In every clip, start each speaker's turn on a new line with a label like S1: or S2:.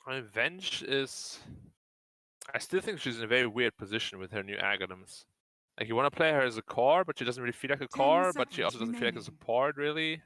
S1: I mean, Venge is... I still think she's in a very weird position with her new algorithms. Like, you want to play her as a core, but she doesn't really feel like a
S2: 10
S1: core, but she also
S2: seconds
S1: doesn't feel like a
S2: remaining.
S1: support, really.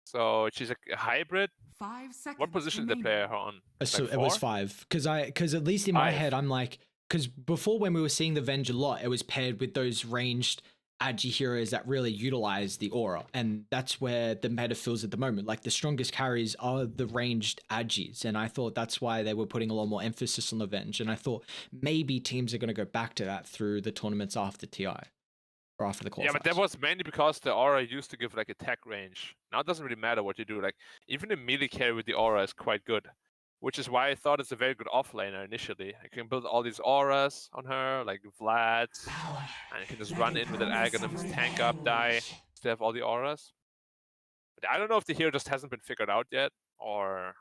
S1: So she's a hybrid.
S2: 5 seconds.
S1: What position did they play her on?
S3: So
S1: Like
S3: it was
S1: 4?
S3: 5 because at least in my
S1: 5.
S3: head I'm like, because before when we were seeing the Venge a lot, it was paired with those ranged agi heroes that really utilize the aura, and that's where the meta feels at the moment. Like the strongest carries are the ranged agis, and I thought that's why they were putting a lot more emphasis on the Venge, and I thought maybe teams are going to go back to that through the tournaments after TI or after the qualifiers.
S1: Yeah, but that was mainly because the aura used to give like attack range. Now it doesn't really matter what you do. Like, even the melee carry with the aura is quite good, which is why I thought it's a very good offlaner initially. You can build all these auras on her, like Vlad's, and you can just run in with that algorithms, tank up, die, to have all the auras. But I don't know if the hero just hasn't been figured out yet, or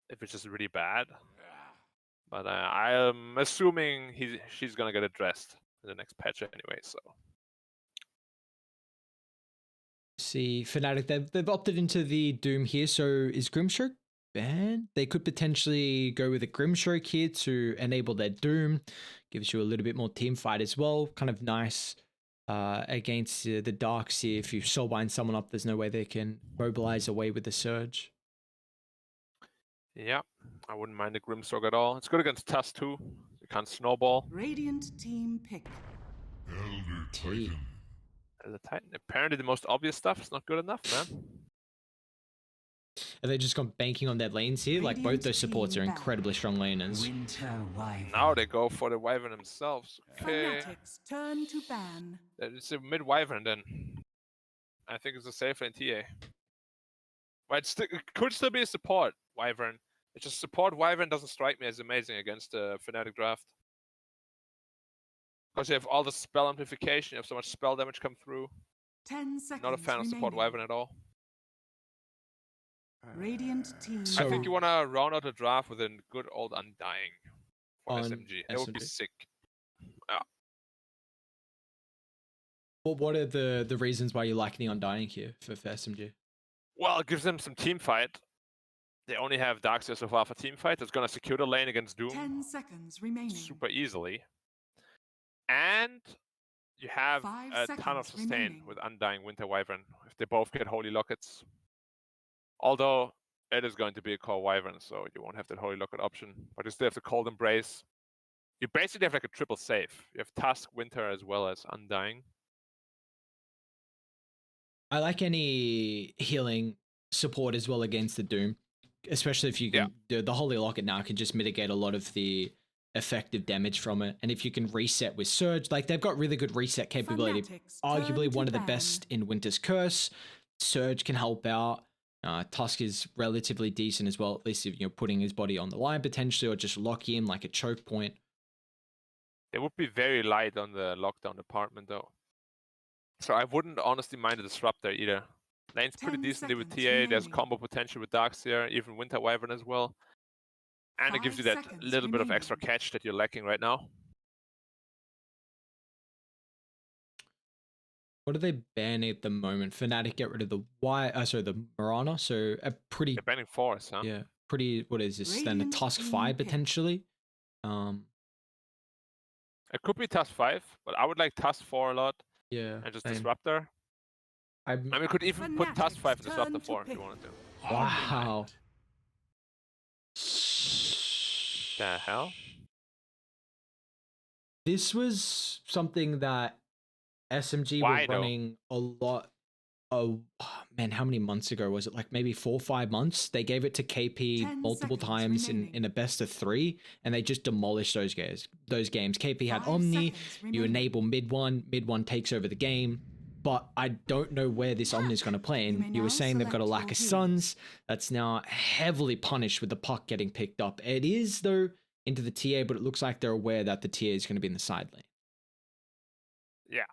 S1: if it's just really bad. But I am assuming she's gonna get addressed in the next patch anyway, so...
S3: See, Fnatic, they've opted into the Doom here, so is Grimstroke banned? They could potentially go with a Grimstroke here to enable their Doom. Gives you a little bit more team fight as well. Kind of nice against the Darks here. If you soulbind someone up, there's no way they can mobilize away with the Surge.
S1: Yeah, I wouldn't mind the Grimstroke at all. It's good against Tusk too. You can't snowball.
S2: Radiant team pick.
S4: Elder Titan.
S1: As a Titan. Apparently the most obvious stuff is not good enough, man.
S3: Have they just gone banking on their lanes here? Like both those supports are incredibly strong laners.
S1: Now they go for the Wyvern themselves. Okay.
S2: Fnatic's turn to ban.
S1: It's a mid Wyvern then. I think it's a safer in TA. But it could still be a support Wyvern. It's just support Wyvern doesn't strike me as amazing against the Fnatic draft. Because you have all the spell amplification, you have so much spell damage come through.
S2: 10 seconds.
S1: Not a fan of support Wyvern at all.
S2: Radiant team.
S1: I think you want to round out the draft with a good old Undying for
S3: on
S1: SMG. It would be sick. Yeah.
S3: Well, what are the reasons why you like the Undying here for SMG?
S1: Well, it gives them some team fight. They only have Darkseer so far for team fight. It's going to secure the lane against Doom
S2: 10 seconds remaining.
S1: super easily. And you have a ton of sustain with Undying Winter Wyvern if they both get Holy Lockets. Although it is going to be a core Wyvern, so you won't have that Holy Locket option. But you still have the Cold Embrace. You basically have like a triple save. You have Tusk, Winter, as well as Undying.
S3: I like any healing support as well against the Doom, especially if you can. Yeah. The Holy Locket now can just mitigate a lot of the effective damage from it, and if you can reset with Surge, like they've got really good reset capability.
S2: Fnatic's
S3: arguably one of the best in Winter's Curse. Surge can help out. Tusk is relatively decent as well, at least if you're putting his body on the line potentially, or just lock in like a choke point.
S1: It would be very light on the lockdown department though. So I wouldn't honestly mind a Disruptor either. Lane's pretty decently with TA, remaining. There's combo potential with Darkseer, even Winter Wyvern as well. And it gives you that little bit of extra catch that you're lacking right now.
S3: What are they banning at the moment? Fnatic get rid of the the Mirana, so a pretty...
S1: They're banning Force, huh?
S3: Yeah, pretty, what is this, then a Tusk 5 potentially?
S1: It could be Tusk 5, but I would like Tusk 4 a lot.
S3: Yeah.
S1: And just Disruptor. I mean, we could even put Tusk 5 and Disruptor 4 if you wanted to.
S3: Wow.
S1: The hell?
S3: This was something that SMG were running a lot of, man, how many months ago was it? Like maybe 4 or 5 months. They gave it to KP multiple times in a best of 3, and they just demolished those games. KP had Omni, you enable mid one takes over the game. But I don't know where this Omni is going to play. And you were saying they've got a lack of Suns. That's now heavily punished with the puck getting picked up. It is, though, into the TA, but it looks like they're aware that the TA is going to be in the side lane.
S1: Yeah.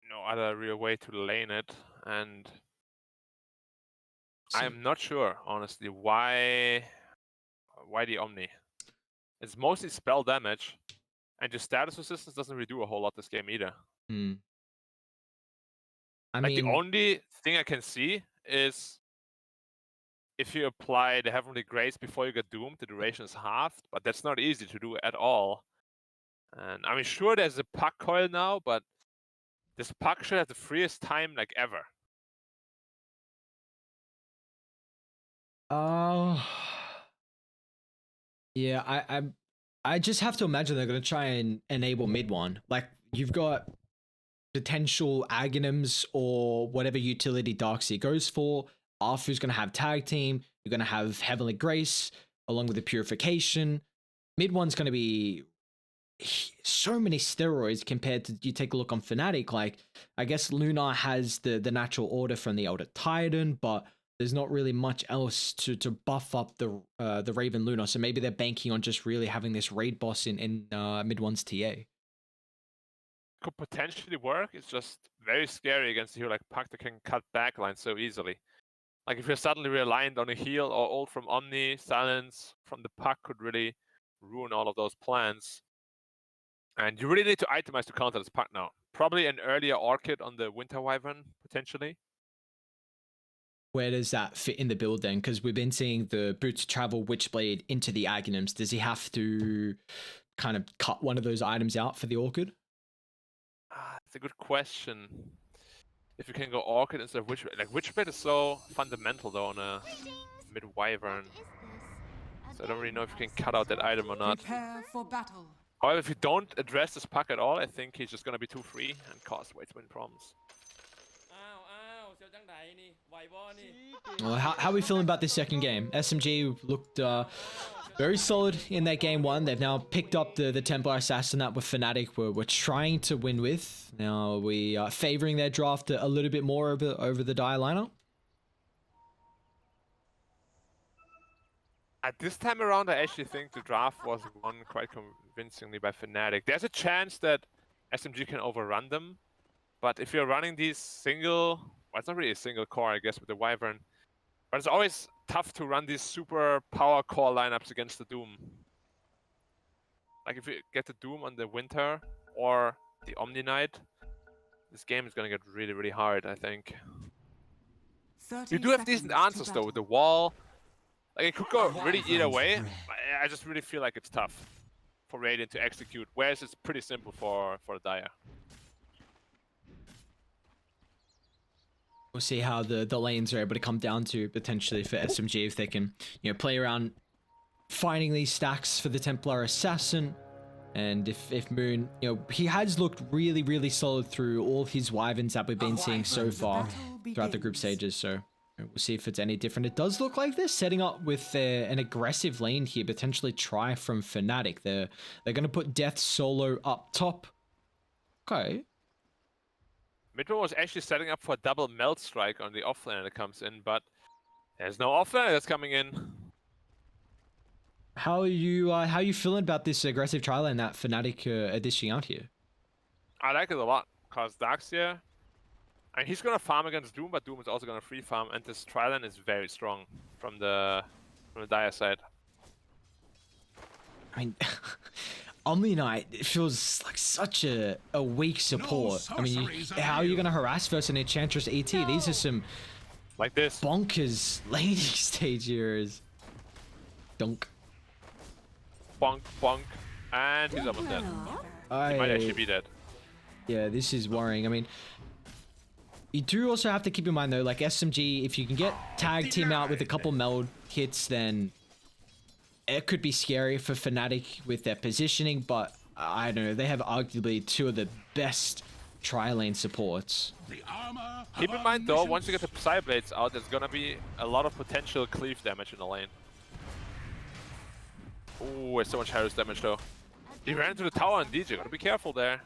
S1: No other real way to lane it. And I'm not sure, honestly, why the Omni. It's mostly spell damage. And your status resistance doesn't really do a whole lot this game either. I mean, the only thing I can see is if you apply the Heavenly Grace before you get doomed, the duration is halved, but that's not easy to do at all. And I mean, sure, there's a puck coil now, but this puck should have the freest time like ever.
S3: Yeah, I just have to imagine they're gonna try and enable mid one. Like you've got potential Aghanims or whatever utility Darkseid goes for. Arthur's gonna have tag team. You're gonna have Heavenly Grace along with the Purification. Mid one's gonna be so many steroids compared to, you take a look on Fnatic. Like I guess Lunar has the natural order from the Elder Titan, but there's not really much else to buff up the Raven Lunar. So maybe they're banking on just really having this raid boss in mid one's TA.
S1: Could potentially work. It's just very scary against a hero like Puck that can cut backline so easily. Like if you're suddenly reliant on a heal or ult from Omni, silence from the Puck could really ruin all of those plans. And you really need to itemize to counter this Puck now. Probably an earlier Orchid on the Winter Wyvern, potentially.
S3: Where does that fit in the build then? Because we've been seeing the Boots of Travel Witchblade into the Aghanims. Does he have to kind of cut one of those items out for the Orchid?
S1: It's a good question. If you can go Orchid instead of Witchblade. Like, Witchblade is so fundamental though on a mid-Wyvern. So I don't really know if you can cut out that item or not.
S2: Prepare for battle.
S1: However, if you don't address this Puck at all, I think he's just gonna be too free and cause way too many problems.
S3: Well, how are we feeling about this second game? SMG looked very solid in that game one. They've now picked up the Templar Assassin that with Fnatic we're trying to win with. Now we are favoring their draft a little bit more over the Dire lineup.
S1: At this time around, I actually think the draft was won quite convincingly by Fnatic. There's a chance that SMG can overrun them, but if you're running these single, well, it's not really a single core, I guess, with the Wyvern, but it's always tough to run these super power core lineups against the Doom. Like if you get the Doom on the Winter or the Omni Knight, this game is gonna get really, really hard, I think. You do have decent answers though with the wall. Like it could go really either way. I just really feel like it's tough for Radiant to execute, whereas it's pretty simple for Dire.
S3: We'll see how the lanes are able to come down to potentially for SMG if they can, play around finding these stacks for the Templar Assassin. And if Moon, he has looked really, really solid through all of his Wyverns that we've been seeing so far throughout the group stages. So we'll see if it's any different. It does look like they're setting up with an aggressive lane here, potentially try from Fnatic. They're going to put Death solo up top. Okay.
S1: Midro was actually setting up for a double melt strike on the offlaner that comes in, but there's no offlaner that's coming in.
S3: How are you feeling about this aggressive tri lane that Fnatic are dishing out here?
S1: I like it a lot, because Darkseid, I mean, he's gonna farm against Doom, but Doom is also gonna free farm, and this tri lane is very strong from the Dire side.
S3: I mean, Omni Knight, it feels like such a weak support. I mean, how are you going to harass versus an Enchantress ET? These are some
S1: like this
S3: bonkers laning stage heroes. Dunk.
S1: Bonk, bonk, and he's almost dead. He might actually be dead.
S3: Yeah, this is worrying. I mean, you do also have to keep in mind though, like SMG, if you can get tag team out with a couple meld hits, then it could be scary for Fnatic with their positioning, but I don't know, they have arguably two of the best tri-lane supports.
S1: Keep in mind though, once you get the Psyblades out, there's gonna be a lot of potential cleave damage in the lane. Ooh, it's so much Harris damage though. He ran into the tower on DJ, gotta be careful there.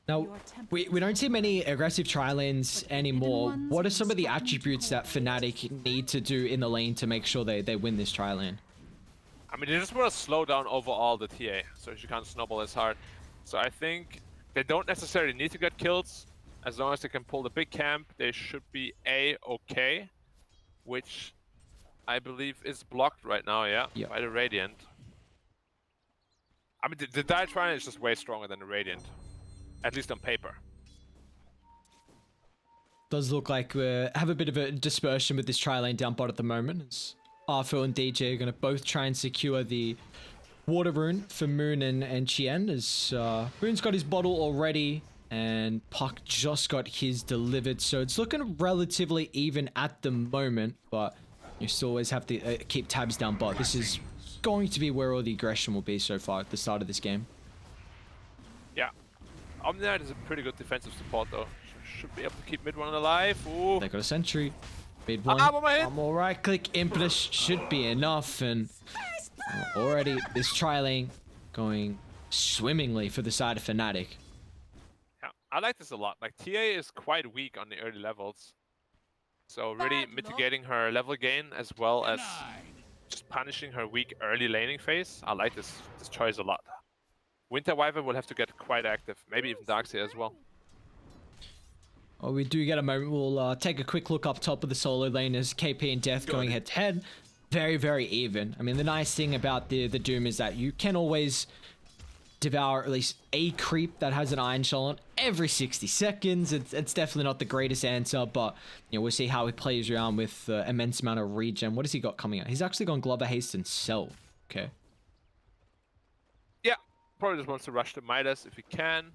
S3: Now, we don't see many aggressive tri-lanes anymore. What are some of the attributes that Fnatic need to do in the lane to make sure they win this tri-lane?
S1: I mean, they just want to slow down overall the TA, so you can't snowball as hard. So I think they don't necessarily need to get kills. As long as they can pull the big camp, they should be A-okay, which I believe is blocked right now, yeah, by the Radiant. I mean, the Dire tri-lane is just way stronger than the Radiant. At least on paper.
S3: Does look like we have a bit of a dispersion with this tri lane down bot at the moment. As Arthur and DJ are going to both try and secure the water rune for Moon and Chien, as Moon's got his bottle already and Puck just got his delivered, so it's looking relatively even at the moment, but you still always have to keep tabs down bot. This is going to be where all the aggression will be so far at the start of this game.
S1: Yeah. Omniite is a pretty good defensive support though. Should be able to keep mid one alive. Ooh.
S3: They got a sentry. Mid one. One more right click. Impetus should be enough, and already this tri lane going swimmingly for the side of Fnatic.
S1: Yeah, I like this a lot. Like TA is quite weak on the early levels, so really mitigating her level gain as well as just punishing her weak early laning phase. I like this choice a lot. Winter Wyvern will have to get quite active, maybe even Darkseer as well.
S3: Well, we do get a moment. We'll take a quick look up top of the solo lane as KP and Death going head to head. Very, very even. I mean, the nice thing about the Doom is that you can always devour at least a creep that has an Iron Shell on every 60 seconds. It's definitely not the greatest answer, but you know, we'll see how he plays around with immense amount of regen. What has he got coming out? He's actually gone Glover Haste and Cell. Okay.
S1: Yeah, probably just wants to rush the Midas if he can.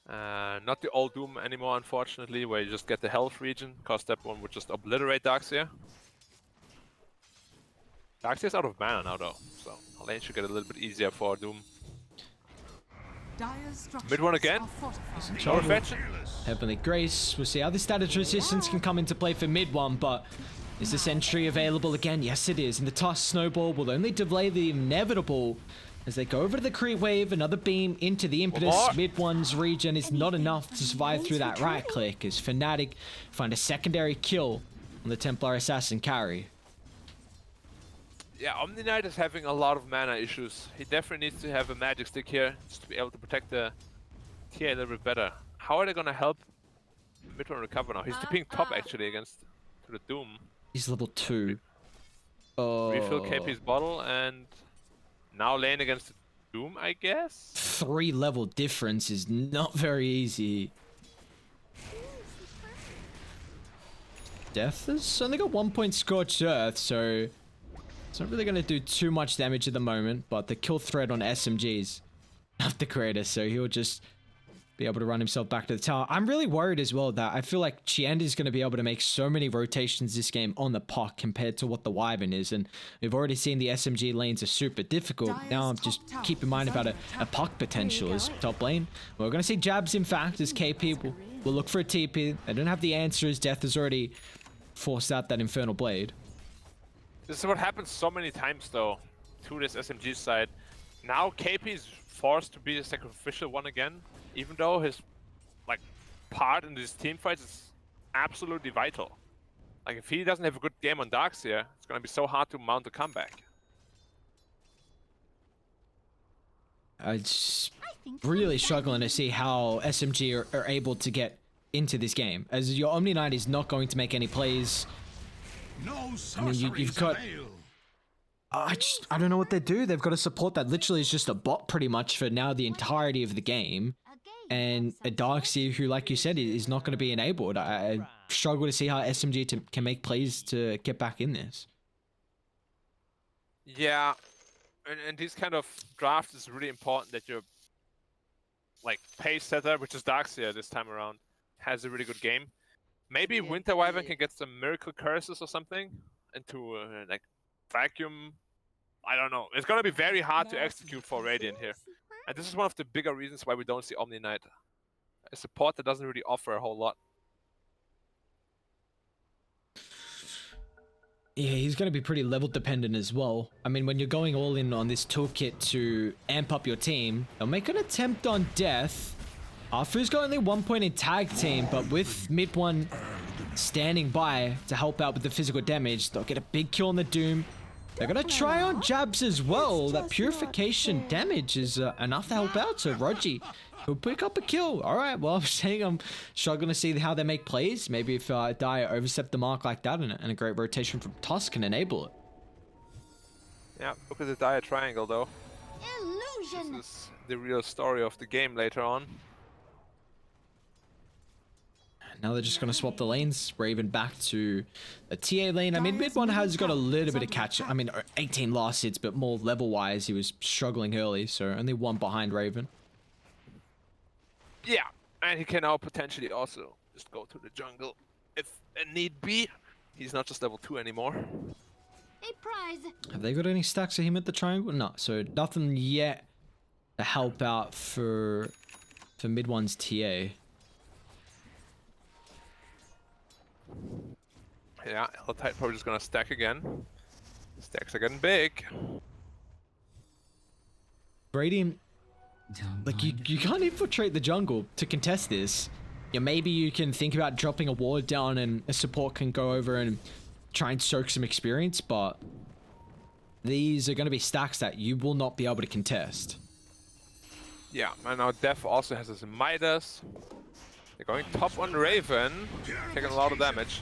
S1: Not the old Doom anymore, unfortunately, where you just get the health regen, because that one would just obliterate Darkseer. Darkseer's out of mana now, though, so lane should get a little bit easier for Doom. Mid one again.
S3: Heavenly Grace. We'll see how the status resistance can come into play for mid one, but is the sentry available again? Yes, it is. And the toss snowball will only delay the inevitable as they go over to the creep wave. Another beam into the impetus. Mid one's regen is not enough to survive through that right click as Fnatic find a secondary kill on the Templar Assassin carry.
S1: Yeah, Omniite is having a lot of mana issues. He definitely needs to have a magic stick here just to be able to protect the TA a little bit better. How are they gonna help mid one recover now? He's tipping top actually against the Doom.
S3: He's level 2.
S1: Refill KP's bottle and now lane against the Doom, I guess?
S3: 3 level difference is not very easy. Death has only got 1 point Scorched Earth, so it's not really going to do too much damage at the moment, but the kill threat on SMG's not the greatest, so he'll just be able to run himself back to the tower. I'm really worried as well that I feel like Chien is going to be able to make so many rotations this game on the Puck compared to what the Wyvern is, and we've already seen the SMG lanes are super difficult. Now just keep in mind about a Puck potential as top lane. We're going to see jabs, in fact, as KP will look for a TP. They don't have the answer as Death has already forced out that Infernal Blade.
S1: This is what happens so many times though to this SMG side. Now KP is forced to be a sacrificial one again, even though his part in these team fights is absolutely vital. Like if he doesn't have a good game on Darkseer, it's gonna be so hard to mount a comeback.
S3: I'm just really struggling to see how SMG are able to get into this game, as your Omniite is not going to make any plays. I mean, you've got... I don't know what they do. They've got a support that literally is just a bot pretty much for now the entirety of the game. And a Darkseer who, like you said, is not going to be enabled. I struggle to see how SMG can make plays to get back in this.
S1: Yeah, and these kind of drafts is really important that your pace setter, which is Darkseer this time around, has a really good game. Maybe Winter Wyvern can get some miracle curses or something into vacuum. I don't know. It's gonna be very hard to execute for Radiant here, and this is one of the bigger reasons why we don't see Omniite. A support that doesn't really offer a whole lot.
S3: Yeah, he's going to be pretty level dependent as well. I mean, when you're going all in on this toolkit to amp up your team, they'll make an attempt on Death. Arfu's got only 1 point in tag team, but with mid one standing by to help out with the physical damage, they'll get a big kill on the Doom. They're going to try on jabs as well. That purification damage is enough to help out, so Rogi will pick up a kill. All right, well, I'm saying I'm struggling to see how they make plays. Maybe if Dire overstep the mark like that and a great rotation from Tusk can enable it.
S1: Yeah, look at the Dire triangle though.
S5: Illusion.
S1: This is the real story of the game later on.
S3: Now they're just going to swap the lanes. Raven back to a TA lane. I mean, mid one has got a little bit of catch. I mean, 18 last hits, but more level-wise, he was struggling early, so only one behind Raven.
S1: Yeah, and he can now potentially also just go to the jungle if a need be. He's not just level 2 anymore.
S5: A prize.
S3: Have they got any stacks of him at the triangle? No, so nothing yet to help out for mid one's TA.
S1: Yeah, Helltide probably just gonna stack again. Stacks are getting big.
S3: Brady, like you can't infiltrate the jungle to contest this. Yeah, maybe you can think about dropping a ward down and a support can go over and try and soak some experience, but these are going to be stacks that you will not be able to contest.
S1: Yeah, and now Def also has his Midas. They're going top on Raven, taking a lot of damage.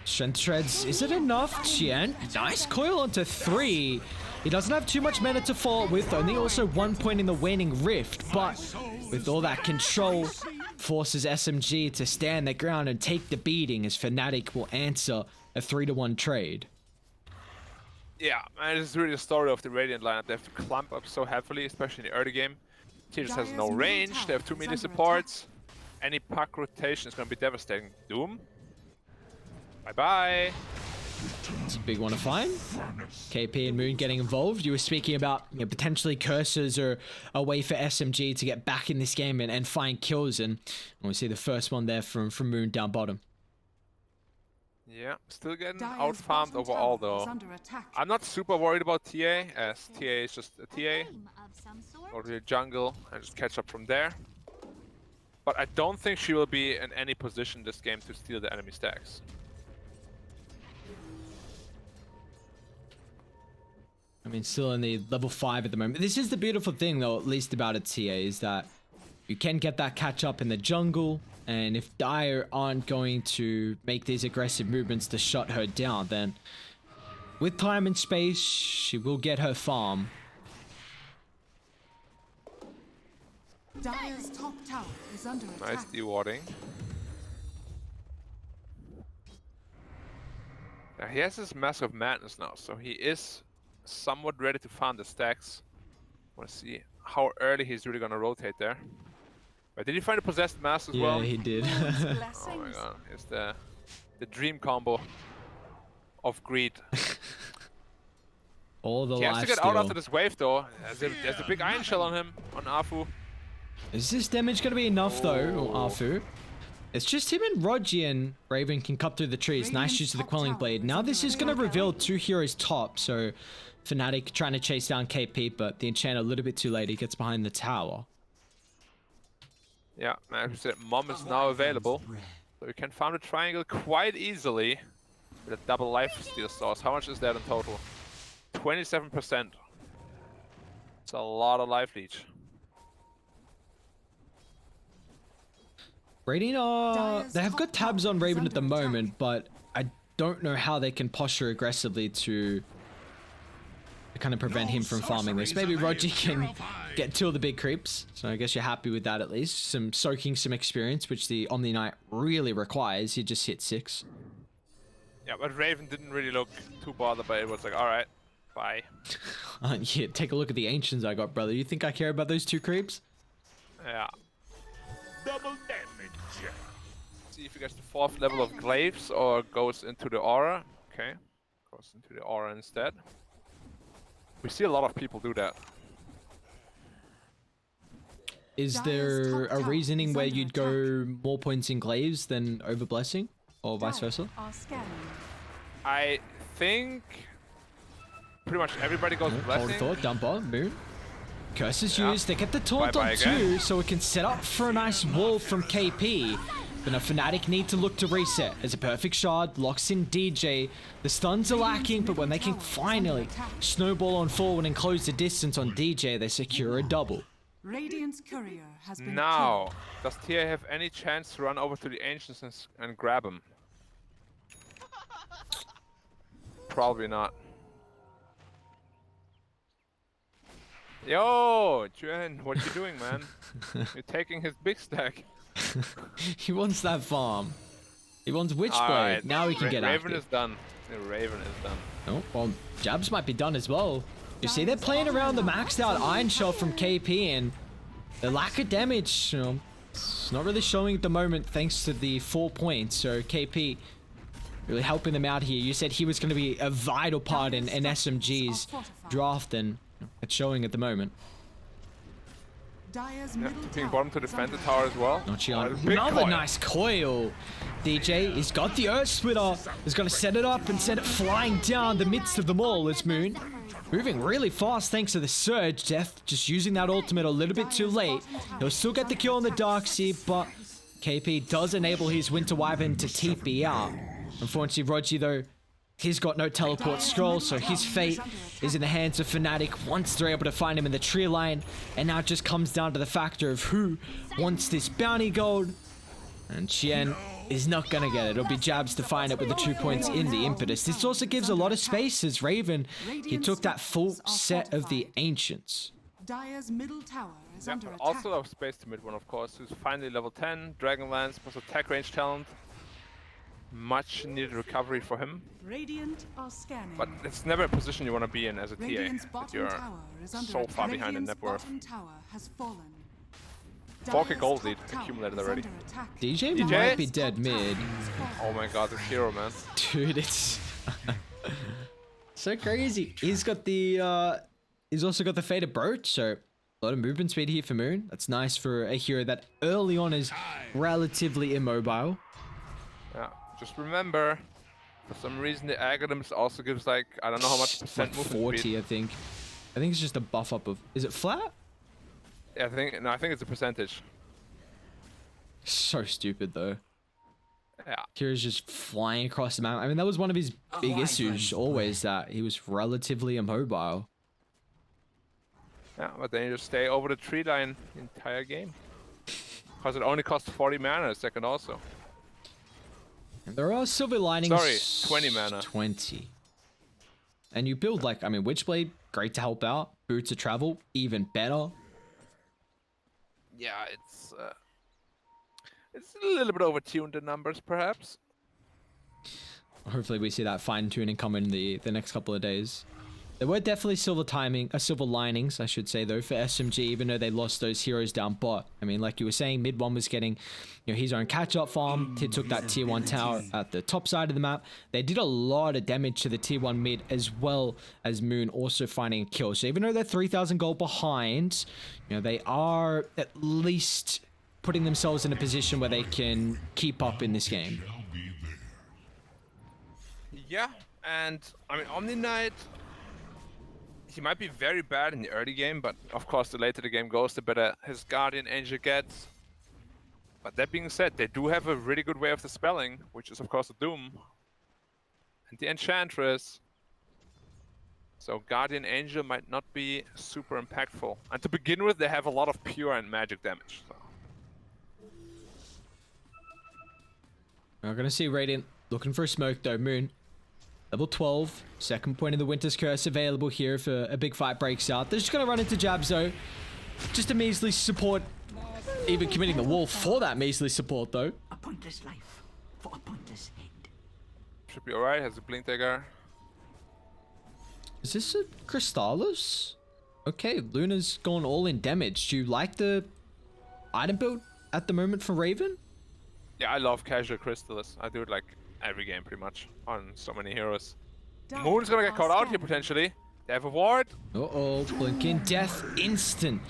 S3: Strength Shreds, is it enough? Chen, nice coil onto 3. He doesn't have too much mana to fall with, only also 1 point in the waning rift, but with all that control, forces SMG to stand their ground and take the beating as Fnatic will answer a 3-to-1 trade.
S1: Yeah, and this is really the story of the Radiant lineup. They have to clump up so heavily, especially in the early game. Team just has no range, they have too many supports. Any puck rotation is going to be devastating. Doom? Bye-bye.
S3: It's a big one to find. KP and Moon getting involved. You were speaking about, you know, potentially curses or a way for SMG to get back in this game and find kills, and we see the first one there from Moon down bottom.
S1: Yeah, still getting
S2: Dire's
S1: out-farmed
S2: bottom
S1: overall
S2: tower is
S1: though.
S2: under attack.
S1: I'm not super worried about TA, as TA is just a TA.
S5: Game of some sort.
S1: Go to the jungle and just catch up from there. But I don't think she will be in any position this game to steal the enemy stacks.
S3: I mean, still in the level 5 at the moment. This is the beautiful thing, though, at least about a TA, is that you can get that catch up in the jungle, and if Dire aren't going to make these aggressive movements to shut her down, then with time and space, she will get her farm.
S2: Dire's top tower is under
S1: Nice
S2: attack.
S1: dewarding. Now he has this massive madness now, so he is somewhat ready to farm the stacks. Want to see how early he's really gonna rotate there. But did he find a possessed mass as well?
S3: Yeah, he did.
S1: Oh my god, it's the dream combo of greed.
S3: All the
S1: He has
S3: life
S1: to get out
S3: steal.
S1: after this wave though. There's a big iron shell on him, on Afu.
S3: Is this damage going to be enough, though, or Arfu? It's just him and Rogi, and Raven can cut through the trees. Nice use of the Quelling Blade. Now this is going to reveal 2 heroes top, so Fnatic trying to chase down KP, but the Enchanter a little bit too late. He gets behind the tower.
S1: Yeah, as we said, Mom is now available. So you can farm the triangle quite easily with a double life steal source. How much is that in total? 27%. It's a lot of life leech.
S3: Radiant they have got tabs on Raven at the moment, but I don't know how they can posture aggressively to kind of prevent him from farming this. Maybe Rogi can get 2 of the big creeps, so I guess you're happy with that at least. Soaking some experience, which the Omni Knight really requires. He just hit 6.
S1: Yeah, but Raven didn't really look too bothered by it. It was like, alright, bye.
S3: Yeah, take a look at the Ancients I got, brother. You think I care about those 2 creeps?
S1: Yeah.
S4: Double damage.
S1: See if he gets the 4th level of Glaives or goes into the aura. Okay, goes into the aura instead. We see a lot of people do that.
S3: Is there a reasoning where you'd go more points in Glaives than over Blessing? Or vice versa?
S2: Are scanning.
S1: I think pretty much everybody goes
S3: Hold
S1: Blessing.
S3: thought, dump on, Moon. Curse is
S1: Yeah.
S3: used, they get the taunt
S1: Bye-bye
S3: on
S1: again.
S3: 2, so it can set up for a nice wall from KP. But now Fnatic need to look to reset, as a perfect shard locks in DJ. The stuns are lacking, but when they can finally snowball on forward and close the distance on DJ, they secure a double.
S2: Radiant's courier has been
S1: Now, does TA have any chance to run over to the Ancients and grab him? Probably not. Yo, Juan, what you doing, man? You're taking his big stack.
S3: He wants that farm. He wants Witchblade.
S1: Alright,
S3: Now he can get
S1: Raven
S3: active.
S1: is done. The Raven is done.
S3: Oh, well, Jabs might be done as well. You see, they're playing around the maxed out Iron Shot from KP, and the lack of damage, you know, it's not really showing at the moment thanks to the 4 points. So KP really helping them out here. You said he was going to be a vital part in SMG's draft, and it's showing at the moment.
S1: Keeping bottom to defend the tower as well.
S3: Another nice coil. DJ, he's got the Earth Splitter. He's going to set it up and send it flying down the midst of them all as Moon. Moving really fast thanks to the surge. Death just using that ultimate a little bit too late. He'll still get the kill on the Darkseid, but KP does enable his Winter Wyvern to TP out. Unfortunately, Roger, though, he's got no teleport scroll, so his fate is in the hands of Fnatic once they're able to find him in the tree line. And now it just comes down to the factor of who wants this bounty gold. And Chien is not going to get it. It'll be Jabs to find it with the 2 points in the Impetus. This also gives a lot of space as Raven, he took that full set of the Ancients.
S2: Dire's middle tower is under attack.
S1: Also have space to mid one, of course, who's finally level 10. Dragonlance plus attack range talent. Much needed recovery for him.
S2: Radiant are scanning.
S1: But it's never a position you want to be in as a TA.
S2: Radiant's
S1: If
S2: bottom
S1: you're
S2: tower is under
S1: so
S2: attack.
S1: far behind in
S2: Radiant's
S1: net worth.
S2: bottom tower has fallen.
S1: 4k
S2: Dire's
S1: gold
S2: top
S1: lead
S2: tower
S1: accumulated
S2: is
S1: already.
S2: under attack.
S3: DJ
S1: DJ?
S3: might be dead mid.
S1: Oh my god, this hero, man.
S3: Dude, it's so crazy. He's got the he's also got the Faded Brooch, so a lot of movement speed here for Moon. That's nice for a hero that early on is relatively immobile.
S1: Yeah, just remember, for some reason the algorithms also gives like, I don't know how much percent
S3: Like
S1: movement
S3: 40,
S1: speed.
S3: I think. I think it's just a buff up of. Is it flat?
S1: Yeah, I think it's a percentage.
S3: So stupid though.
S1: Yeah.
S3: Hero's just flying across the map. I mean, that was one of his big issues always, that he was relatively immobile.
S1: Yeah, but then you just stay over the tree line the entire game. Because it only costs 40 mana a second also.
S3: And there are silver linings.
S1: Sorry, 20 mana.
S3: 20. And you build like, I mean, Witchblade, great to help out. Boots of Travel, even better.
S1: Yeah, it's a little bit overtuned in numbers, perhaps.
S3: Hopefully we see that fine tuning come in the next couple of days. There were definitely silver linings, I should say, though, for SMG, even though they lost those heroes down bot. I mean, like you were saying, mid one was getting, you know, his own catch-up farm. He took that tier 1 tower at the top side of the map. They did a lot of damage to the tier 1 mid, as well as Moon also finding a kill. So even though they're 3,000 gold behind, you know, they are at least putting themselves in a position where they can keep up in this game.
S1: Yeah, and I mean, Omni Knight, he might be very bad in the early game, but of course the later the game goes, the better his Guardian Angel gets. But that being said, they do have a really good way of dispelling, which is of course the Doom and the Enchantress. So Guardian Angel might not be super impactful. And to begin with, they have a lot of pure and magic damage. So.
S3: We're gonna see Radiant looking for a smoke though. Moon, level 12, second point of the Winter's Curse available here if a big fight breaks out. They're just gonna run into Jabs though. Just a measly support, even committing the wall for that measly support though.
S6: A pointless life for a pointless head.
S1: Should be alright, has a Blink Dagger.
S3: Is this a Crystallis? Okay, Luna's gone all in damage. Do you like the item build at the moment for Raven?
S1: Yeah, I love casual Crystallis. I do it like every game pretty much on so many heroes.
S2: Dire
S1: Moon's gonna get
S2: are
S1: caught out here
S2: scanning.
S1: potentially. They have a ward.
S3: Uh-oh, blinking death instant.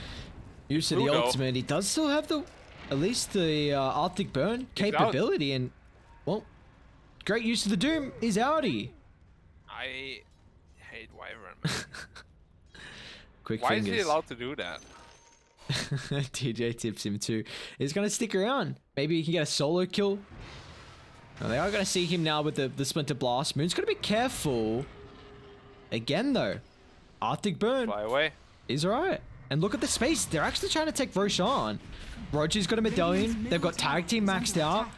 S3: Use of the
S1: Ludo.
S3: ultimate. He does still have the, at least the Arctic Burn capability, and, well, great use of the Doom is outie.
S1: I hate Wyvern, man.
S3: Quick
S1: Why
S3: fingers.
S1: is he allowed to do that?
S3: TJ tips him too. He's gonna stick around. Maybe he can get a solo kill. Now, they are gonna see him now with the Splinter Blast. Moon's gonna be careful. Again though, Arctic Burn
S1: Fly away.
S3: is alright. And look at the space. They're actually trying to take Roshan. Roger's got a medallion. They've got tag team maxed out.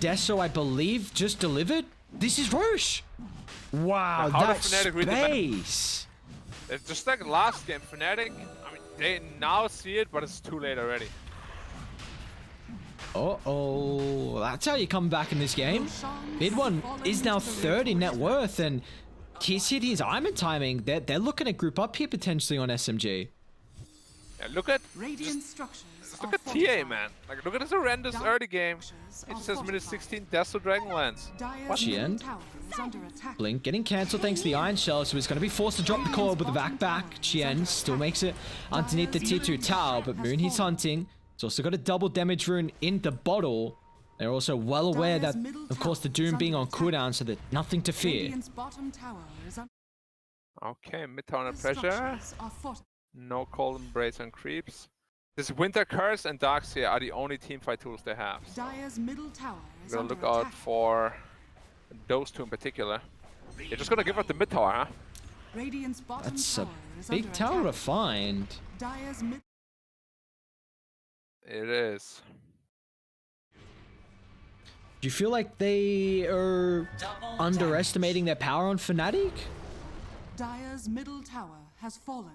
S3: Deso, I believe, just delivered. This is Roche. Wow,
S1: Now, how
S3: that
S1: does Fnatic read the map?
S3: space.
S1: It's just like last game, Fnatic. I mean, they now see it, but it's too late already.
S3: Uh-oh. That's how you come back in this game. Mid one is now third in net worth, and TCT's Iron timing, they're looking at group up here potentially on SMG.
S1: Yeah, look at
S2: Radiant structures.
S1: look at TA, man. Like, look at his horrendous early game. It says minute 16 Death to Dragonlance.
S2: What?
S3: Chien. Blink getting cancelled thanks to the Iron Shell, so he's going to be forced to drop the core with the back. Chien still makes it underneath the T2 tower, but Moon he's hunting. He's also got a double damage rune in the bottle. They're also well aware that, of course, the Doom being on cooldown, so that nothing to fear.
S1: Okay, mid tower under pressure. No cold embrace and creeps. This Winter Curse and Darkseer are the only teamfight tools they have. So we're gonna look out for those two in particular. You're just gonna give up the mid tower, huh?
S3: That's a big tower to find.
S1: It is.
S3: Do you feel like they are underestimating their power on Fnatic?
S2: Dire's middle tower has fallen.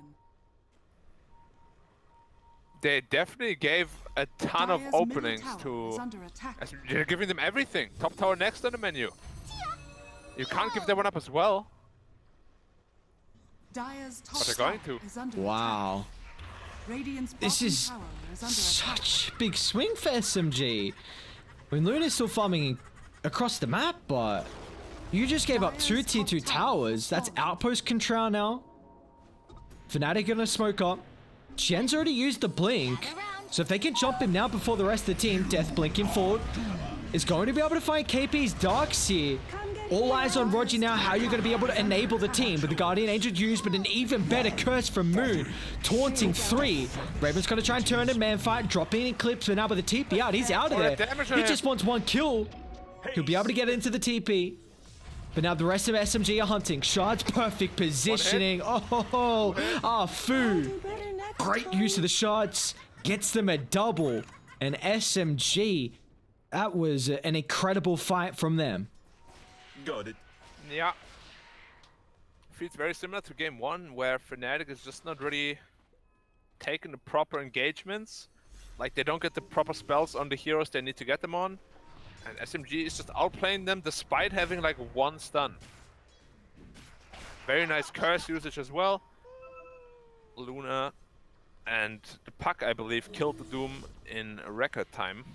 S1: They definitely gave a ton of
S2: Dire's
S1: openings
S2: middle tower
S1: to...
S2: is under attack.
S1: They're giving them everything. Top tower next on the menu. You can't give that one up as well.
S2: Dire's top
S1: But they're going
S2: tower
S1: to.
S2: is under
S3: Wow.
S2: attack. Radiant's
S3: This
S2: bottom
S3: is
S2: tower is under
S3: such a big swing for SMG. I mean, Luna's still farming across the map, but you just gave up two tier 2 towers. That's outpost control now. Fnatic gonna smoke up. Chien's already used the blink, so if they can jump him now before the rest of the team, Death blinking forward is going to be able to find KP's Darkseer. All eyes on Roger now. How you're going to be able to enable the team with the Guardian Angel used, but an even better curse from Moon. Taunting 3. Raven's going to try and turn a man fight, dropping in clips, but now with the TP out, he's out of there. He just wants one kill. He'll be able to get into the TP. But now the rest of SMG are hunting. Shard's perfect positioning. Oh, Fu. Great use of the shots. Gets them a double. And SMG, that was an incredible fight from them.
S4: Got it.
S1: Yeah. Feels very similar to game 1, where Fnatic is just not really taking the proper engagements. Like, they don't get the proper spells on the heroes they need to get them on. And SMG is just outplaying them despite having like one stun. Very nice curse usage as well. Luna and the Puck, I believe, killed the Doom in record time.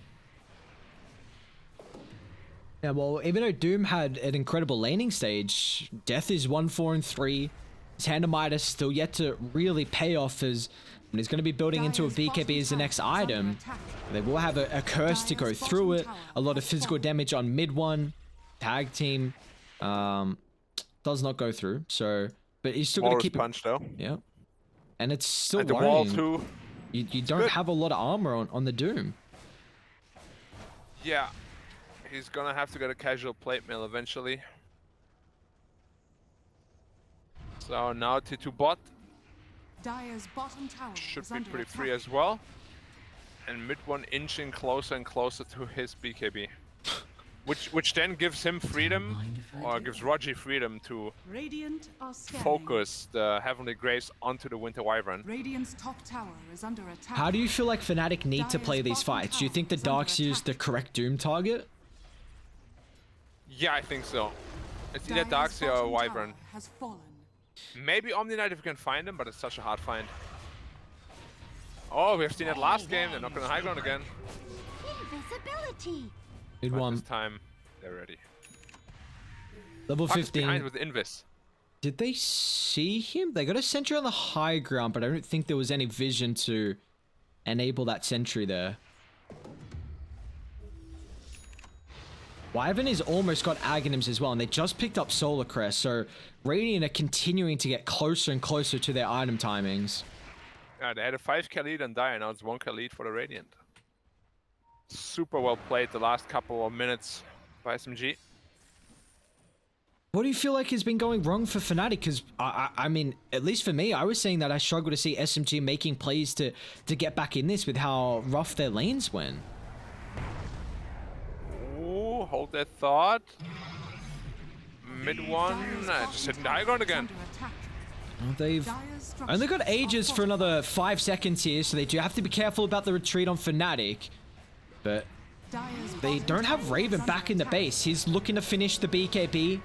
S3: Yeah, well, even though Doom had an incredible laning stage, Death is 1, 4, and 3. His Hand of Midas still yet to really pay off, as when he's going to be building into a BKB as the next item. They will have a curse to go through it. A lot of physical damage on mid one. Tag team does not go through. So, but he's still going to keep
S1: punch though.
S3: Yeah, and it's still
S1: And the wall
S3: worrying.
S1: too.
S3: You don't have a lot of armor on the Doom.
S1: Yeah, he's gonna have to get a casual plate mail eventually. So now T2 bot
S2: Dire's bottom tower
S1: should
S2: is
S1: be
S2: under
S1: pretty
S2: attack.
S1: free as well. And mid one inching closer and closer to his BKB. Which then gives him freedom, or gives Roger freedom to
S2: Radiant are scanning.
S1: focus the Heavenly Grace onto the Winter Wyvern.
S2: Radiant's top tower is under attack.
S3: How do you feel like Fnatic need to play these fights? Do you think the Darkseer is the correct Doom target?
S1: Yeah, I think so. It's either
S2: Dire's
S1: Darkseer or
S2: bottom
S1: Wyvern.
S2: tower has fallen.
S1: Maybe Omni Knight if we can find him, but it's such a hard find. Oh, we have seen it last game. They're not going to high ground again.
S5: Invisibility.
S3: Mid
S1: But
S3: one,
S1: this time, they're ready.
S3: level
S1: Puck is behind
S3: 15.
S1: with Invis.
S3: Did they see him? They got a sentry on the high ground, but I don't think there was any vision to enable that sentry there. Wyvern has almost got Aghanims as well, and they just picked up Solar Crest, so Radiant are continuing to get closer and closer to their item timings.
S1: Yeah, they had a 5k lead on Dire, now it's 1k lead for the Radiant. Super well played the last couple of minutes by SMG.
S3: What do you feel like has been going wrong for Fnatic? Because, I mean, at least for me, I was saying that I struggle to see SMG making plays to get back in this with how rough their lanes went.
S1: Ooh, hold that thought. Mid one, just hitting the high ground again.
S3: Well, they've only got ages for another 5 seconds here, so they do have to be careful about the retreat on Fnatic. But They don't have Raven back in the base. He's looking to finish the BKB.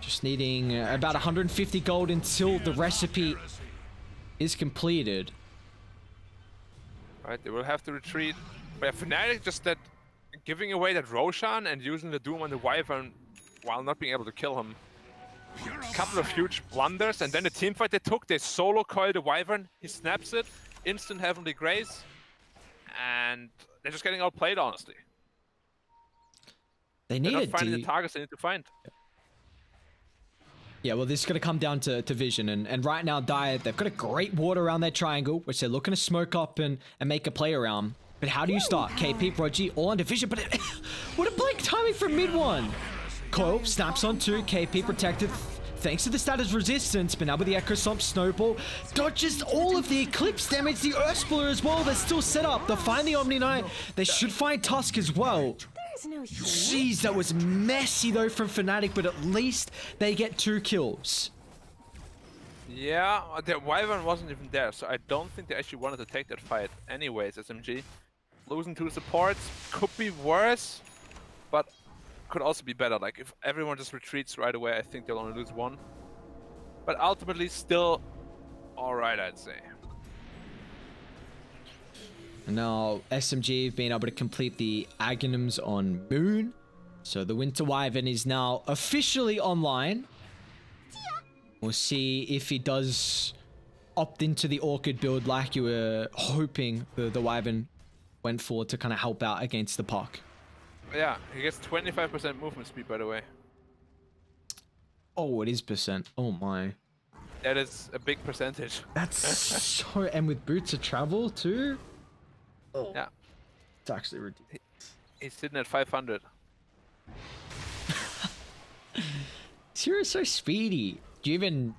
S3: Just needing about 150 gold until the recipe is completed.
S1: Right, they will have to retreat. But Fnatic just that giving away that Roshan and using the Doom on the Wyvern while not being able to kill him. A couple of huge blunders, and then the teamfight they took, they solo coil the Wyvern, he snaps it, instant Heavenly Grace, and they're just getting outplayed, honestly.
S3: They're
S1: not
S3: not
S1: finding the targets they need to find.
S3: Yeah, well, this is going to come down to vision. And right now, Dire, they've got a great ward around their triangle, which they're looking to smoke up and make a play around. But how do you start? KP, Rogi, all on division, but what a blank timing from mid one. Coil snaps on two, KP protected thanks to the status resistance, but now with the Echo Stomp, Snowball dodges all of the Eclipse damage, the Earthsplitter as well. They're still set up. They'll find the Omni Knight. They should find Tusk as well. Jeez, that was messy though from Fnatic, but at least they get 2 kills.
S1: Yeah, the Wyvern wasn't even there, so I don't think they actually wanted to take that fight anyways, SMG. Losing 2 supports could be worse, but could also be better. Like, if everyone just retreats right away, I think they'll only lose 1. But ultimately, still alright, I'd say.
S3: Now, SMG have been able to complete the Aghanims on Moon. So the Winter Wyvern is now officially online. We'll see if he does opt into the Orchid build like you were hoping the Wyvern went for to kind of help out against the Puck.
S1: Yeah, he gets 25% movement speed, by the way.
S3: Oh, it is percent. Oh my.
S1: That is a big percentage.
S3: That's so... And with Boots of Travel too? Oh.
S1: Yeah.
S3: It's actually ridiculous.
S1: He's sitting at 500.
S3: Zero's so speedy. Do you even...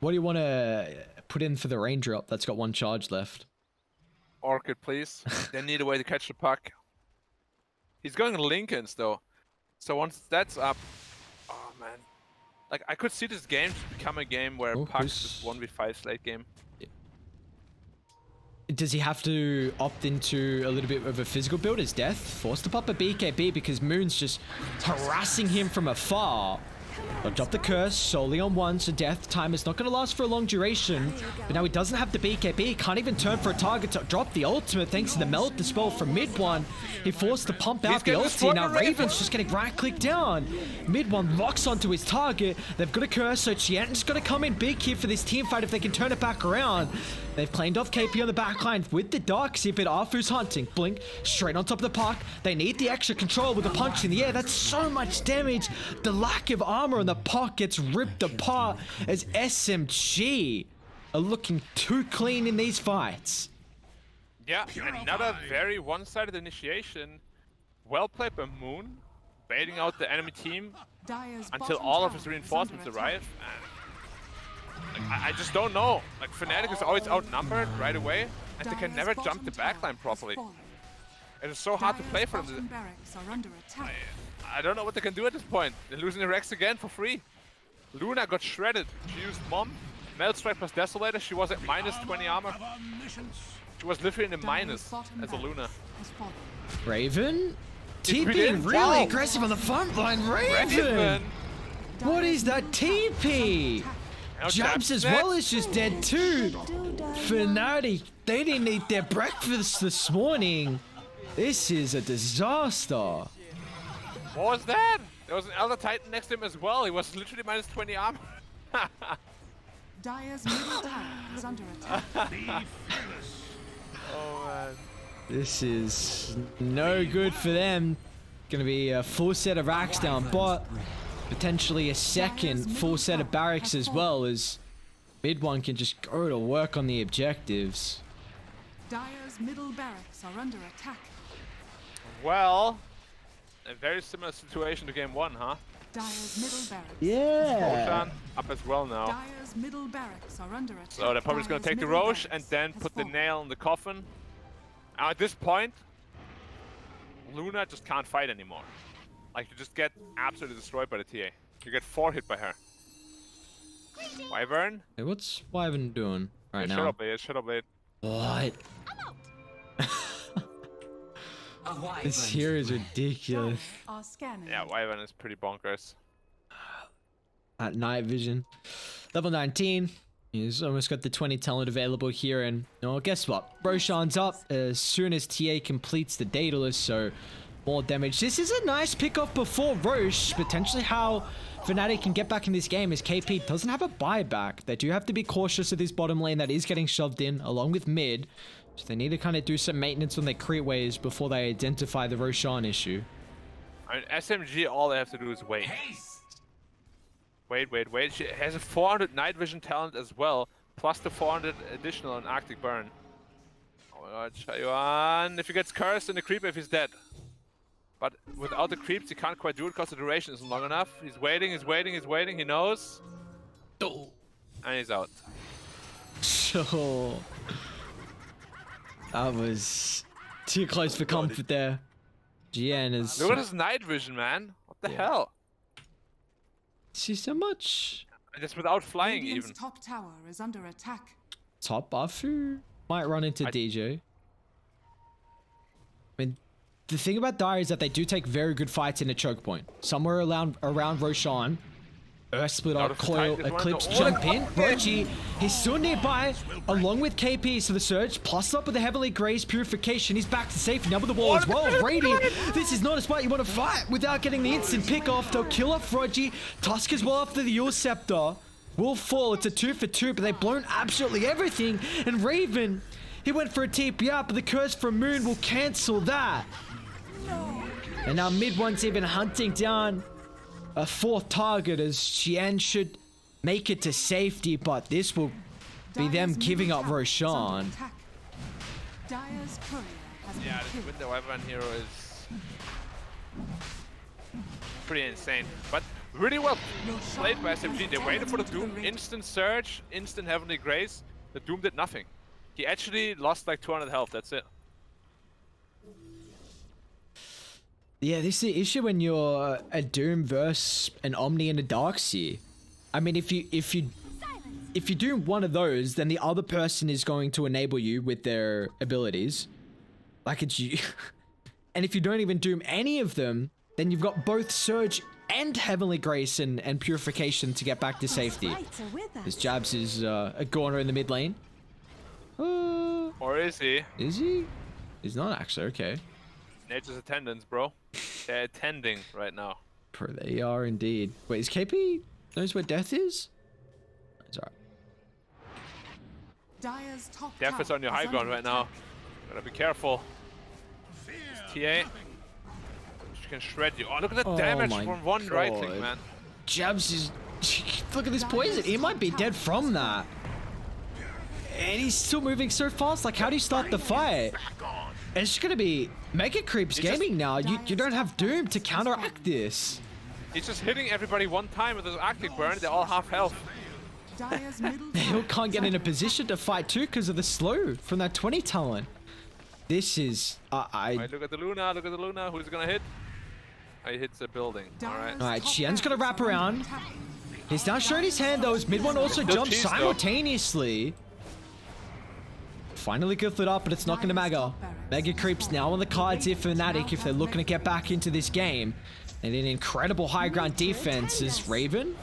S3: What do you want to put in for the rain drop that's got 1 charge left?
S1: Orchid, please. They need a way to catch the puck. He's going Lincolns, though. So once that's up... Oh, man. Like, I could see this game just become a game where Puck's just 1v5 late game.
S3: Does he have to opt into a little bit of a physical build? Is Death forced to pop a BKB because Moon's just harassing him from afar? They'll drop the curse solely on 1, so Death time is not going to last for a long duration. But now he doesn't have the BKB, can't even turn for a target to drop the ultimate thanks to the melt dispel from mid one. He forced to pump out the ulti. Now Raven's just getting right clicked down. Mid one locks onto his target. They've got a curse, so Chianten's got to come in big here for this team fight if they can turn it back around. They've claimed off KP on the backline with the Dark Seer, but Arfu's hunting. Blink straight on top of the puck. They need the extra control with a punch in the air. That's so much damage. The lack of armor on the puck gets ripped apart as SMG are looking too clean in these fights.
S1: Yeah, another very one-sided initiation. Well played by Moon, baiting out the enemy team until all of his reinforcements arrive. And I just don't know. Like, Fnatic is always outnumbered right away, and they can never jump the backline properly. It is so hard to play for them. I don't know what they can do at this point. They're losing the Rex again for free. Luna got shredded. She used Mom. Maelstrike plus Desolator. She was at minus 20 armor. She was literally in the minus as a Luna.
S3: Raven? TP really aggressive on the front line. Raven! What is that TP? Jabs as well is just dead too. Fnatic, they didn't eat their breakfast this morning. This is a disaster.
S1: What was that? There was an Elder Titan next to him as well. He was literally minus 20 armor.
S2: Dire's middle tower is under attack.
S1: Oh man.
S3: This is no good for them. Gonna be a full set of racks down bot. Potentially a second full set of barracks as well, as mid one can just go to work on the objectives.
S2: Dire's middle barracks are under attack.
S1: Well, a very similar situation to game 1, huh?
S2: Dire's middle barracks.
S3: Yeah.
S1: Roshan up as well now.
S2: Dire's middle barracks are under attack.
S1: So they're probably just gonna take the Roche and then put the nail in the coffin. Now at this point, Luna just can't fight anymore. Like, you just get absolutely destroyed by the TA. You get 4 hit by her. Wyvern?
S3: Hey, what's Wyvern doing right now?
S1: Shut up, Blade.
S3: What? This here is ridiculous.
S2: Are scanning.
S1: Yeah, Wyvern is pretty bonkers.
S3: At night vision. Level 19. He's almost got the 20 talent available here, and oh, guess what? Roshan's up as soon as TA completes the Daedalus, so more damage. This is a nice pick-off before Roche. Potentially how Fnatic can get back in this game, as KP doesn't have a buyback. They do have to be cautious of this bottom lane that is getting shoved in, along with mid. So they need to kind of do some maintenance on their creep waves before they identify the Roshan issue.
S1: I mean, SMG, all they have to do is wait. Wait. She has a 400 night vision talent as well, plus the 400 additional on Arctic Burn. Oh my god, Chayuan. If he gets cursed in the creep wave, he's dead. But without the creeps, he can't quite do it because the duration isn't long enough. He's waiting, he knows. And he's out.
S3: Sure. That was too close for comfort there. GN is...
S1: Look at his night vision, man. What the hell?
S3: See so much.
S1: And just without flying
S2: Radiant's
S1: even.
S2: top tower is under attack.
S3: Top buffer might run into DJ. I mean, the thing about Dire is that they do take very good fights in a choke point. Somewhere around Roshan. Earth split up, Coil, Eclipse, jump in. Rochi, he's still nearby, along with KP, so the Surge, plus up with the Heavenly Grace, Purification, he's back to safety, now with the wall as well. Radiant, this is not a spot you want to fight without getting the instant pick off. They'll kill off Rochi, Tusk as well after the Yule Scepter. Will fall, it's a 2 for 2, but they've blown absolutely everything. And Raven, he went for a TP out, but the Curse from Moon will cancel that. And now mid one's even hunting down a fourth target, as Xian should make it to safety, but this will be them giving up Roshan.
S2: Dire's courier has been
S1: Yeah, this
S2: killed.
S1: Winter Wyvern hero is pretty insane. But really well played by SMG. They waited for the Doom, instant Surge, instant Heavenly Grace. The Doom did nothing. He actually lost like 200 health, that's it.
S3: Yeah, this is the issue when you're a Doom versus an Omni and a Darkseer. I mean, if you do one of those, then the other person is going to enable you with their abilities. Like it's you. And if you don't even Doom any of them, then you've got both Surge and Heavenly Grace and Purification to get back to safety. This Jabs is a goner in the mid lane.
S1: Or is he?
S3: Is he? He's not actually, okay.
S1: Nature's attendance, bro. They're attending right now.
S3: They are indeed. Wait, is KP knows where death is? It's alright.
S2: Dire's top
S1: Death is
S2: tower
S1: on your high
S2: is
S1: ground
S2: under
S1: right now.
S2: attack.
S1: Gotta be careful. TA. She can shred you. Oh, look at the damage
S3: my
S1: from one right
S3: God.
S1: click, man.
S3: Jabs is... Look at this poison. He might be dead from that. And he's still moving so fast. Like, how do you start the fight? And it's gonna be Mega Creeps Gaming now. You don't have Doom to counteract this.
S1: He's just hitting everybody one time with his Arctic Burn. They're all half health.
S2: Dire's middle
S3: They
S2: tower
S3: can't get
S2: is
S3: in a
S2: under
S3: position to fight too because of the slow from that 20 talent. This is...
S1: Right, look at the Luna. Look at the Luna. Who's gonna hit? Oh, he hits a building.
S2: Dire's
S1: Alright.
S2: top
S3: Xian's gonna wrap
S2: barracks are
S3: around.
S2: under attack.
S3: He's now showing his hand though. His mid one also
S1: Still
S3: jumps
S1: cheese, though.
S3: simultaneously. Finally gifted up, but it's not going to Mega. Mega Creeps now on the cards here for Fnatic if they're looking to get back into this game. And an incredible high ground defense is Raven.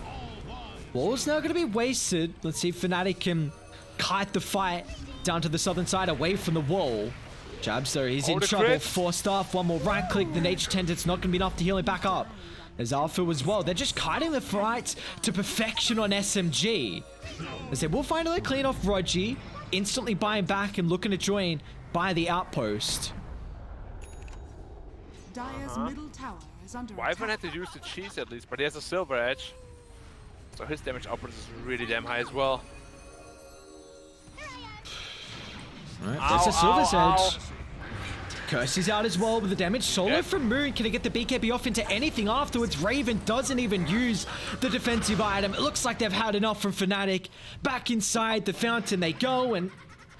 S3: Wall's now going to be wasted. Let's see if Fnatic can kite the fight down to the southern side away from the wall. Jabs though, he's in
S1: the
S3: trouble.
S1: crits.
S3: 4 staff, 1 more right click. The Nature Tendon's not going to be enough to heal him back up. As Alpha as well. They're just kiting the fight to perfection on SMG. As they will finally clean off Rogi. Instantly buying back and looking to join by the outpost.
S2: Dire's middle tower is under
S1: Wyvern
S2: attack.
S1: had to use the cheese at least, but he has a silver edge. So his damage output is really damn high as well.
S3: Alright, there's a Silver's
S1: ow.
S3: Edge. Curse is out as well with the damage. Solo
S1: Yep.
S3: from Moon. Can he get the BKB off into anything afterwards? Raven doesn't even use the defensive item. It looks like they've had enough from Fnatic. Back inside the fountain they go and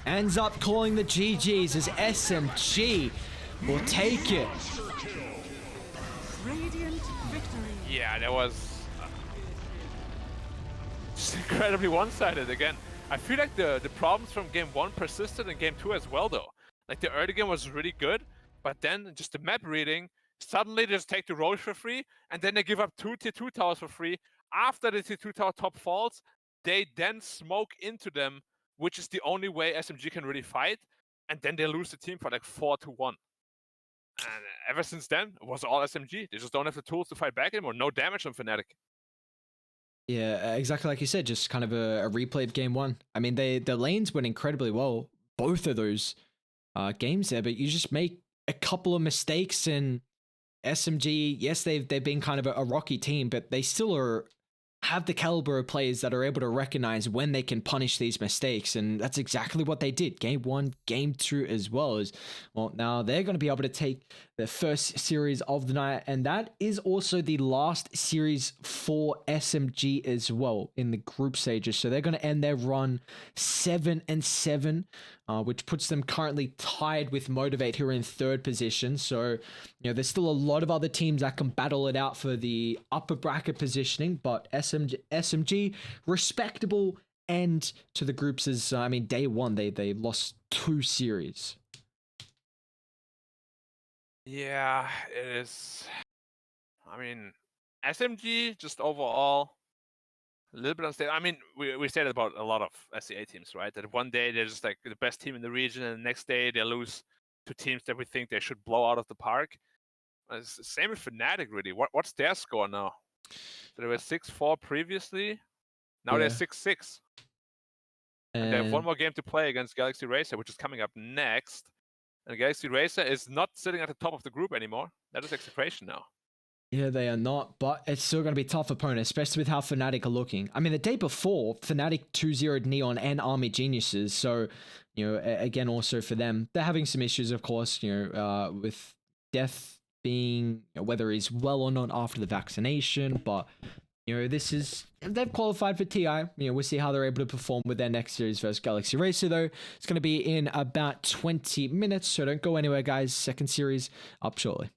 S3: ends up calling the GGs as SMG will take it.
S2: Radiant victory.
S1: Yeah, that was just incredibly one-sided again. I feel like the problems from game 1 persisted in game 2 as well though. Like the early game was really good, But then just the map reading, suddenly they just take the Roche for free, and then they give up 2 tier 2 towers for free. After the tier 2 tower top falls, they then smoke into them, which is the only way SMG can really fight, and then they lose the team for like 4-1. And ever since then, it was all SMG. They just don't have the tools to fight back anymore. No damage on Fnatic.
S3: Yeah, exactly like you said, just kind of a replayed game one. I mean, the lanes went incredibly well, both of those games there, but you just make a couple of mistakes, and SMG, yes, they've been kind of a rocky team, but they still have the caliber of players that are able to recognize when they can punish these mistakes, and that's exactly what they did. Game one, game two as well. As well, now they're going to be able to take the first series of the night, and that is also the last series for SMG as well in the group stages. So they're going to end their run 7-7, which puts them currently tied with Motivate, who are in third position. So, there's still a lot of other teams that can battle it out for the upper bracket positioning, but SMG respectable end to the groups as, day one, they lost 2 series.
S1: Yeah, it is. SMG just overall a little bit unstable. We said it about a lot of SCA teams, right? That one day they're just like the best team in the region, and the next day they lose to teams that we think they should blow out of the park. It's the same with Fnatic, really. What's their score now? So they were 6-4 previously. Now they're 6-6. And they have one more game to play against Galaxy Racer, which is coming up next. And Galaxy Racer is not sitting at the top of the group anymore. That is execration now.
S3: Yeah, they are not, but it's still going to be a tough opponent, especially with how Fnatic are looking. The day before, Fnatic 2-0'd Neon and Army Geniuses, so, again, also for them, they're having some issues, of course, with Death being, whether he's well or not after the vaccination, but, they've qualified for TI. We'll see how they're able to perform with their next series versus Galaxy Racer, though. It's going to be in about 20 minutes, so don't go anywhere, guys. Second series up shortly.